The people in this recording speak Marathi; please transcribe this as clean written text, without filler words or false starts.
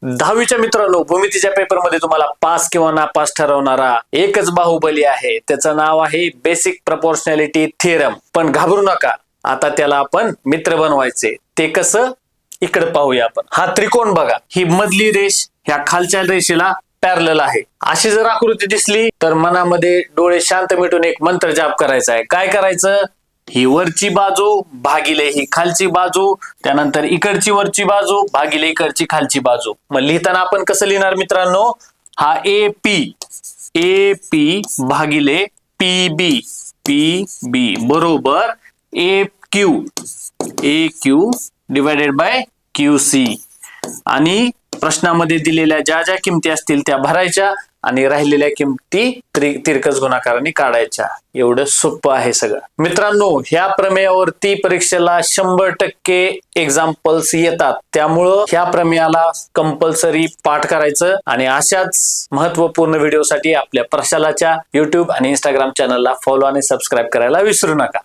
10वीच्या मित्रांनो, भूमितीच्या पेपरमध्ये तुम्हाला पास किंवा नापास ठरवणारा एकच बाहुबली आहे. त्याचं नाव आहे बेसिक प्रपोर्शनॅलिटी थिअरम. पण घाबरू नका, आता त्याला आपण मित्र बनवायचे. ते कसं, इकडे पाहूया आपण. हा त्रिकोण बघा, ही मधली रेष ह्या खालच्या रेषेला पॅरलल आहे. अशी जर आकृती दिसली तर मनामध्ये डोळे शांत मिटून एक मंत्र जाप करायचा आहे. काय करायचं, ही वरची बाजू भागिले ही खालची बाजू, त्यानंतर इकडची वरची बाजू भागिले इकडची खालची बाजू. मग लिहिताना आपण कसं लिहिणार मित्रांनो, हा ए पी भागिले पी बी बरोबर A Q divided by Q C. आणि प्रश्नामध्ये दिलेल्या ज्या ज्या किमती असतील त्या भरायच्या आणि राहिलेल्या किमती तिरकस गुणाकाराने काढायच्या. एवढं सोपं आहे सगळं. मित्रांनो, ह्या प्रमेयावरती परीक्षेला 100% एक्झाम्पल्स येतात. त्यामुळं ह्या प्रमेयाला कंपल्सरी पाठ करायचं. आणि अशाच महत्वपूर्ण व्हिडिओसाठी आपल्या प्रशालाच्या YouTube आणि Instagram चॅनलला फॉलो आणि सबस्क्राईब करायला विसरू नका.